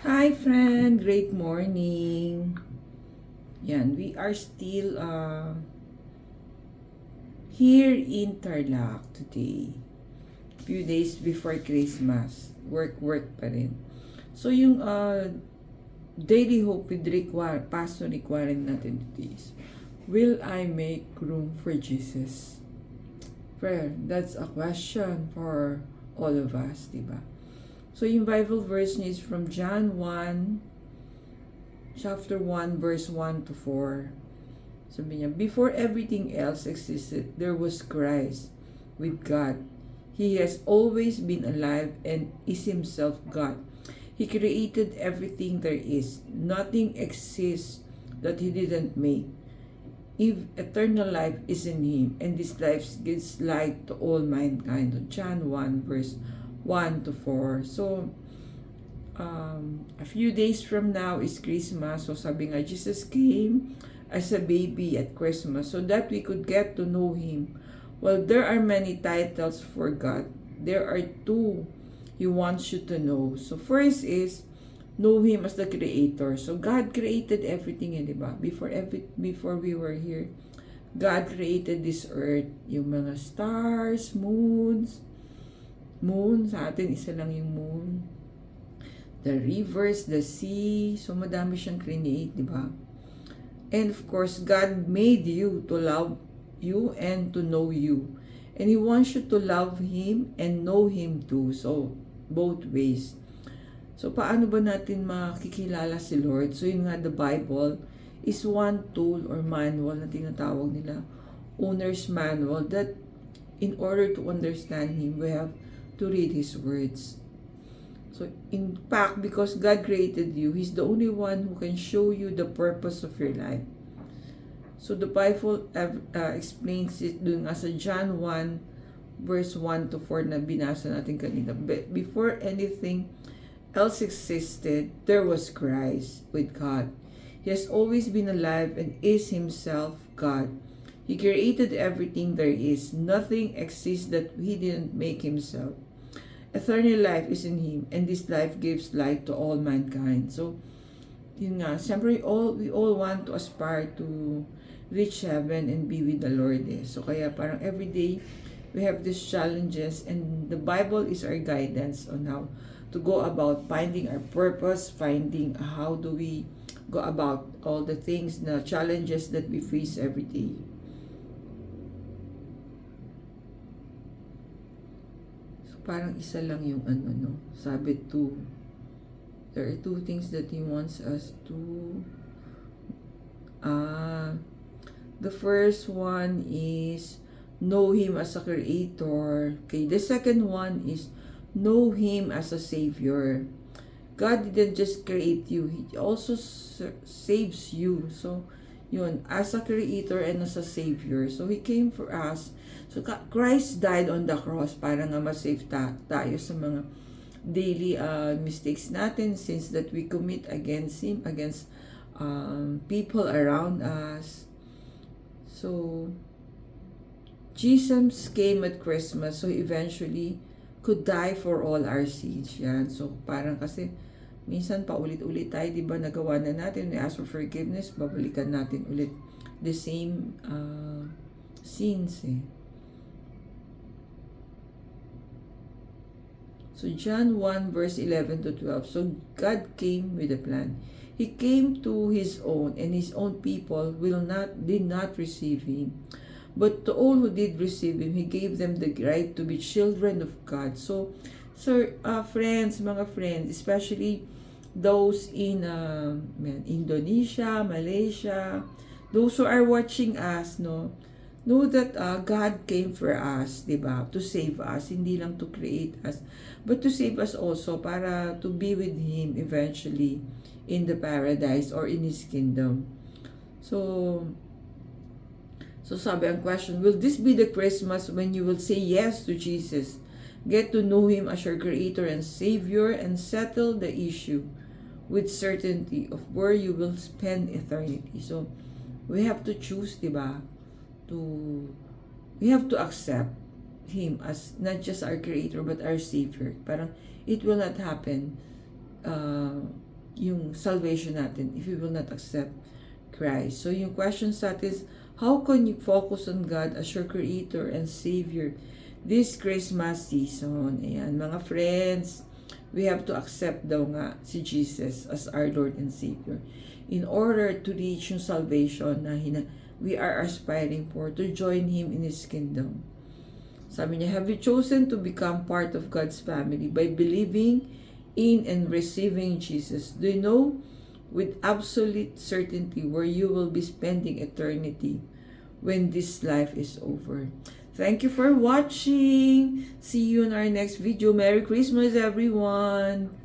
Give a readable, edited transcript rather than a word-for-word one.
Hi friend, great morning. Yan, we are still here in Tarlac today. Few days before Christmas. Work pa rin. So yung daily hope with pastor requiring natin today is, will I make room for Jesus? Prayer, that's a question for all of us, diba? So yung Bible verse niya is from John 1, chapter 1, verse 1 to 4. Sabi niya, before everything else existed, there was Christ with God. He has always been alive and is himself God. He created everything there is. Nothing exists that he didn't make. If eternal life is in him, and this life gives light to all mankind. John 1, verse 1 to 4. So, a few days from now is Christmas. So sabi nga, Jesus came as a baby at Christmas so that we could get to know Him. Well, there are many titles for God. There are two He wants you to know. So first is, know Him as the Creator. So God created everything, diba? Before we were here, God created this earth. Yung mga stars, moon, sa atin isa lang yung moon. The rivers, the sea, so madami siyang create, di ba? And of course, God made you to love you and to know you. And He wants you to love Him and know Him too. So, both ways. So, paano ba natin makikilala si Lord? So, yun nga, the Bible is one tool or manual na tinatawag nila, owner's manual, that in order to understand Him, we have to read His words. So, in fact, because God created you, He's the only one who can show you the purpose of your life. So, the Bible explains it dun nga sa John 1, verse 1 to 4 na binasa natin kanina. Before anything else existed, there was Christ with God. He has always been alive and is Himself God. He created everything there is. Nothing exists that He didn't make Himself. Eternal life is in Him, and this life gives light to all mankind. So, yun nga, siyempre we all want to aspire to reach heaven and be with the Lord. So, kaya parang everyday we have these challenges, and the Bible is our guidance on how to go about finding our purpose, finding how do we go about all the things, the challenges that we face every day. So, parang isa lang yung sabi two. There are two things that He wants us to the first one is know Him as a creator. Okay, the second one is know Him as a savior. God didn't just create you, He also saves you. So, yun, as a creator and as a savior. So, He came for us. So, Christ died on the cross para nga ma-save tayo sa mga daily mistakes natin, sins that we commit against Him, against people around us. So, Jesus came at Christmas, so eventually could die for all our sins. Yan. So, parang kasi minsan paulit-ulit tayo, di ba, nagawa na natin, we ask for forgiveness, babalikan natin ulit the same sins. So, John 1, verse 11 to 12. So, God came with a plan. He came to His own, and His own people did not receive Him. But to all who did receive Him, He gave them the right to be children of God. So, friends, mga friends, especially those in Indonesia, Malaysia, those who are watching us, know that God came for us, diba? To save us, hindi lang to create us, but to save us also para to be with Him eventually in the paradise or in His kingdom. So sabi ang question, will this be the Christmas when you will say yes to Jesus, get to know Him as your Creator and Savior, and settle the issue with certainty of where you will spend eternity? So, we have to choose, diba? We have to accept Him as not just our Creator but our Savior. Parang it will not happen yung salvation natin if we will not accept Christ. So yung question sa atin is, how can you focus on God as your Creator and Savior this Christmas season? Ayan, mga friends, we have to accept daw nga si Jesus as our Lord and Savior in order to reach yung salvation na we are aspiring for, to join Him in His kingdom. Sabi niya, have you chosen to become part of God's family by believing in and receiving Jesus? Do you know with absolute certainty where you will be spending eternity when this life is over? Thank you for watching. See you in our next video. Merry Christmas, everyone.